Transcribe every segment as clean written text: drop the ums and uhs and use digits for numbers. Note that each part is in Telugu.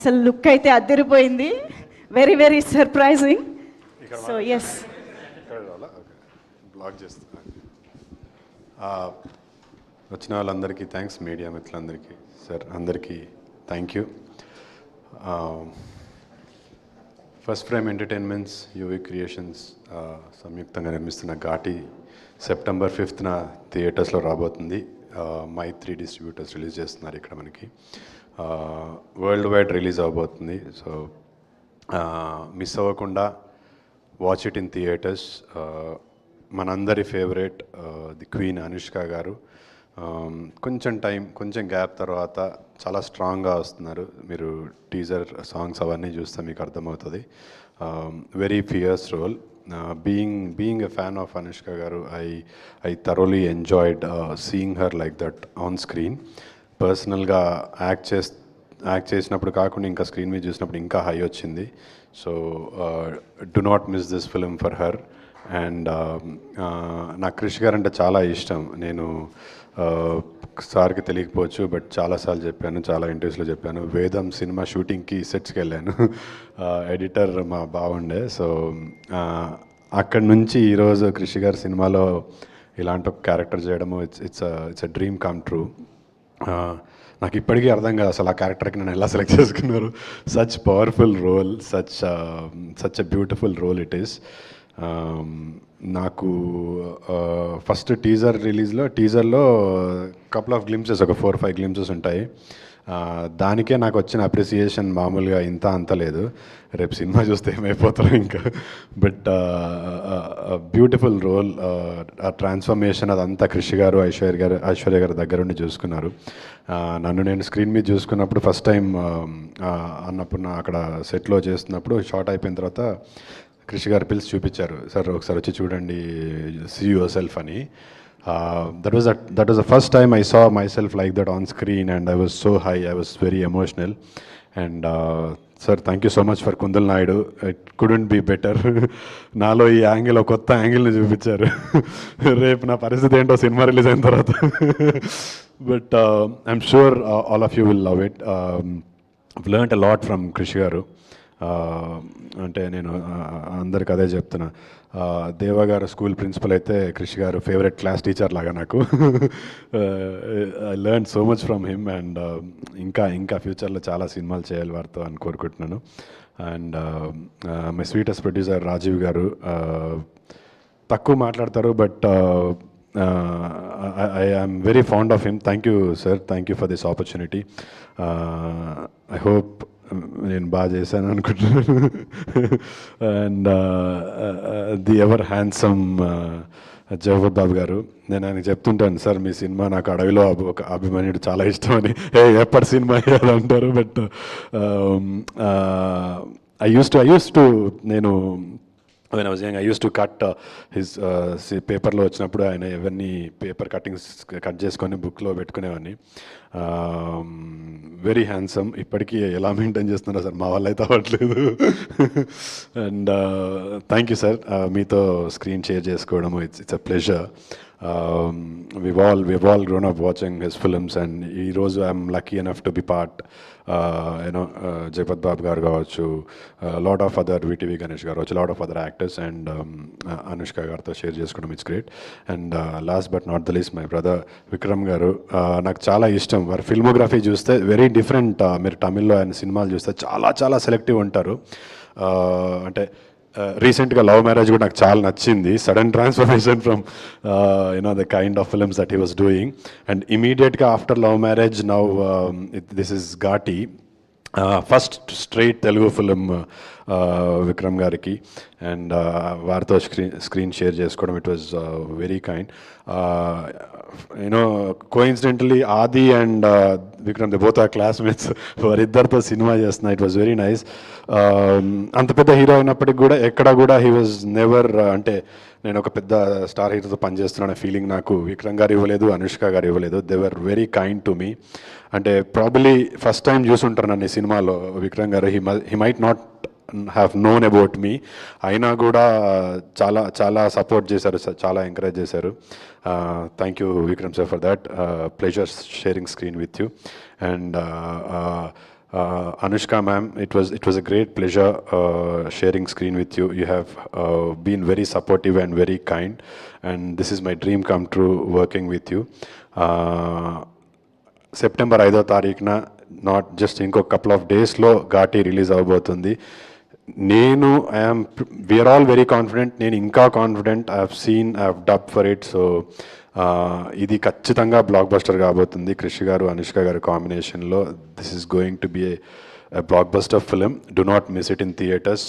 అసలు లుక్ అయితే అదిరిపోయింది. Very very surprising. So yes blog చేస్తా. వచ్చిన వాళ్ళందరికీ థ్యాంక్స్, మీడియా మిత్రులందరికీ, సార్ అందరికీ thank you. First frame entertainments, UV creations సంయుక్తంగా నిర్మిస్తున్న ఘాటి సెప్టెంబర్ 5th థియేటర్స్లో రాబోతుంది. మైత్రి డిస్ట్రిబ్యూటర్స్ రిలీజ్ చేస్తున్నారు ఇక్కడ మనకి. వరల్డ్ వైడ్ రిలీజ్ అవబోతుంది. సో మిస్ అవ్వకుండా వాచ్ ఇట్ ఇన్ థియేటర్స్. మనందరి favourite the queen Anushka garu కొంచెం టైం, కొంచెం గ్యాప్ తర్వాత చాలా స్ట్రాంగ్గా వస్తున్నారు. మీరు టీజర్ సాంగ్స్ అవన్నీ చూస్తే మీకు అర్థమవుతుంది. Very fierce role. Being a fan of Anushka garu, I thoroughly enjoyed seeing her like that on screen. పర్సనల్గా యాక్ట్ చేసినప్పుడు కాకుండా ఇంకా స్క్రీన్ మీద చూసినప్పుడు ఇంకా హై వచ్చింది. So do not miss this film for her. And నాకు క్రిష్ గారు అంటే చాలా ఇష్టం. నేను సార్కి తెలియకపోవచ్చు, బట్ చాలాసార్లు చెప్పాను, చాలా ఇంటర్వ్యూస్లో చెప్పాను. వేదం సినిమా షూటింగ్కి సెట్స్కి వెళ్ళాను. ఎడిటర్ మా బాగుండే. సో అక్కడి నుంచి ఈరోజు క్రిష్ గారి సినిమాలో ఇలాంటి ఒక క్యారెక్టర్ చేయడము it's a dream come true. నాకు ఇప్పటికీ అర్థం కాదు అసలు ఆ క్యారెక్టర్కి నన్ను ఎలా సెలెక్ట్ చేసుకున్నారు. Such powerful role, such a beautiful role it is. నాకు ఫస్ట్ టీజర్లో కపుల్ ఆఫ్ గ్లింప్సెస్, ఒక 4-5 గ్లింప్సెస్ ఉంటాయి. దానికే నాకు వచ్చిన అప్రిసియేషన్ మామూలుగా ఇంత అంత లేదు. రేపు సినిమా చూస్తే ఏమైపోతారో ఇంకా. బట్ బ్యూటిఫుల్ రోల్, ఆ ట్రాన్స్ఫర్మేషన్ అదంతా క్రిష్ గారు, ఐశ్వర్య గారు దగ్గరుండి చూసుకున్నారు. నన్ను నేను స్క్రీన్ మీద చూసుకున్నప్పుడు ఫస్ట్ టైం అన్నప్పుడు అక్కడ సెట్లో చేస్తున్నప్పుడు షార్ట్ అయిపోయిన తర్వాత క్రిష్ గారు పిలిచి చూపించారు. సార్ ఒకసారి వచ్చి చూడండి, సీ యువర్ సెల్ఫ్ అని. That was the first time I saw myself like that on screen and I was so high, I was very emotional. And sir thank you so much for Kundal Naidu. It couldn't be better. నాలో ఈ యాంగిల్, ఒక కొత్త యాంగిల్ని చూపించారు. రేపు నా పరిస్థితి ఏంటో సినిమా రిలీజ్ అయిన తర్వాత. But I'm sure all of you will love it. Learned a lot from Krish గారు. అంటే నేను అందరికి అదే చెప్తున్నా. దేవా గారు స్కూల్ ప్రిన్సిపల్ అయితే క్రిష్ గారు ఫేవరెట్ క్లాస్ టీచర్ లాగా నాకు. I learn so much from him. And ఇంకా ఫ్యూచర్లో చాలా సినిమాలు చేయాలి వారితో అని కోరుకుంటున్నాను. And my sweetest producer Rajeev గారు, తక్కువ మాట్లాడతారు but I am very fond of him. Thank you sir, thank you for this opportunity. I hope నేను బాగా చేశాను అనుకుంటున్నాను. And the ever handsome Jagapathi Babu garu, నేను ఆయనకు చెప్తుంటాను, సార్ మీ సినిమా నాకు అడవిలో ఒక అభిమన్యుడు చాలా ఇష్టం అని. ఎప్పటి సినిమా అంటారు. బట్ ఐ యూస్ టు నేను when I was young, I used to cut his పేపర్లో వచ్చినప్పుడు ఆయన ఎవరిని పేపర్ కటింగ్స్ కట్ చేసుకొని బుక్లో పెట్టుకునేవాడిని. Very handsome. ఇప్పటికీ ఎలా మెయింటైన్ చేస్తున్నారో సార్, మా వాళ్ళు అయితే అవ్వట్లేదు. అండ్ థ్యాంక్ యూ సార్, మీతో స్క్రీన్ షేర్ చేసుకోవడము it's a pleasure. we've all grown up watching his films, and ఈరోజు I'm lucky enough to be part Jagapathi Babu garu కావచ్చు, lot of other VTV Ganesh garu కావచ్చు, lot of other actors, and Anushka గారితో షేర్ చేసుకోవడం it's great. And last but not the least my brother Vikram garu. నాకు చాలా ఇష్టం వారి ఫిల్మోగ్రఫీ చూస్తే. Very different. మీరు తమిళ్లో ఆయన సినిమాలు చూస్తే చాలా సెలెక్టివ్ ఉంటారు. అంటే రీసెంట్గా లవ్ మ్యారేజ్ కూడా నాకు చాలా నచ్చింది. Sudden transformation from the kind of films that he was doing. And ఇమీడియట్గా after love marriage now this is Ghaati, first straight Telugu film Vikram గారికి. అండ్ వారితో స్క్రీన్ షేర్ చేసుకోవడం it was very kind. Coincidentally Aadi and Vikram, they both are classmates. వారిద్దరితో సినిమా చేస్తున్నా. It was very nice. అంత పెద్ద హీరో అయినప్పటికి కూడా ఎక్కడ కూడా హీ వాజ్ నెవర్, అంటే నేను ఒక పెద్ద స్టార్ హీరోతో పనిచేస్తున్నాను ఫీలింగ్ నాకు విక్రమ్ గారు ఇవ్వలేదు, అనుష్క గారు ఇవ్వలేదు. They were very kind to me. అంటే ప్రాబబ్లీ ఫస్ట్ టైం చూసుంటారు నన్ను ఈ సినిమాలో విక్రమ్ గారు. He might not have known about me, అయినా కూడా చాలా సపోర్ట్ చేశారు, చాలా ఎంకరేజ్ చేశారు. Thank you Vikram sir for that. Pleasure sharing screen with you. And Anushka ma'am, it was a great pleasure sharing screen with you. You have been very supportive and very kind, and this is my dream come true working with you. September 5వ తారీఖున నాట్ జస్ట్ ఇంకో కపుల్ ఆఫ్ డేస్లో ఘాటి రిలీజ్ అవబోతుంది. We are all very confident. నేను ఇంకా confident. I have dub for it. So ఇది ఖచ్చితంగా బ్లాక్ బస్టర్ కాబోతుంది. కృషి గారు, అనుష్క గారు కాంబినేషన్లో this is going to be A block buster film. Do not miss it in theatres.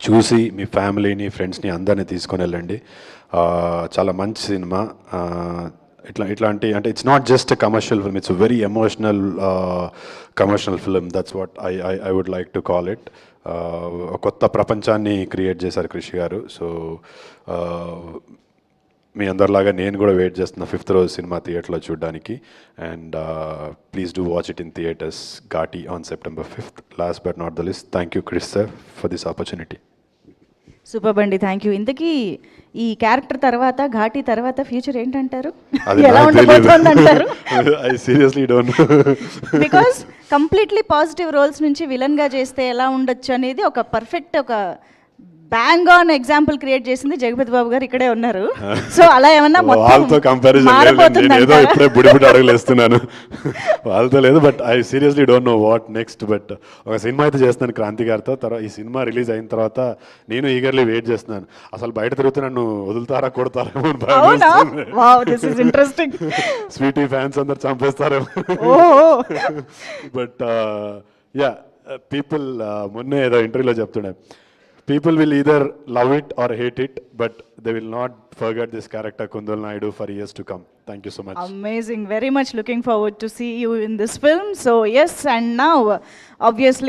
చూసి మీ ఫ్యామిలీని, ఫ్రెండ్స్ని అందరినీ తీసుకొని వెళ్ళండి. చాలా మంచి సినిమా. ఇట్లాంటి అంటే it's not just commercial film, it's very emotional commercial film. That's what I would like to call it. కొత్త ప్రపంచాన్ని క్రియేట్ చేశారు కృషి గారు. సో మీ అందరిలాగా నేను కూడా వెయిట్ చేస్తున్నా 5th రోజు సినిమా థియేటర్లో చూడడానికి. And please do watch it in theatres. Ghaati on September 5th. Last but not the least, thank you Krish sir for this opportunity. Super బండి, థ్యాంక్ యూ. ఇంతకీ ఈ క్యారెక్టర్ తర్వాత, ఘాటి తర్వాత ఫ్యూచర్ ఏంటంటారు? అది ఎలా నాకు తెలీదు. ఉండబోతోందంటారు? I seriously don't know. Because completely positive roles నుంచి విలన్గా చేస్తే ఎలా ఉండొచ్చు అనేది ఒక పర్ఫెక్ట్, ఒక బ్యాంగ్ ఆన్ ఎగ్జాంపుల్ క్రియేట్ చేసింది జగపతి బాబు గారు ఇక్కడే ఉన్నారు. సో అలా ఏమన్నా వాళ్ళతో కంపారిజన్ ఏదో ఇప్పుడే బుడిబుడి అడుగులు వేస్తున్నాను. వాళ్ళతో లేదు. But I seriously don't know what next. But ఒక సినిమా అయితే చేస్తున్నాను క్రాంతి గారితో. తర్వాత ఈ సినిమా రిలీజ్ అయిన తర్వాత నేను ఈగర్లీ వెయిట్ చేస్తున్నాను. అసలు బయట తిరుగుతూ నన్ను వదులుతారా, కొడతారేమో అని భయం. ఇంట్రెస్టింగ్. స్వీటీ ఫ్యాన్స్ అందరు చంపేస్తారేమో. బట్ యా, పీపుల్ మొన్నే ఏదో ఇంటర్వ్యూలో చెప్తుండే, people will either love it or hate it, but they will not forget this character Kundal Naidu for years to come. Thank you so much. Amazing. Very much looking forward to see you in this film. So yes, and now obviously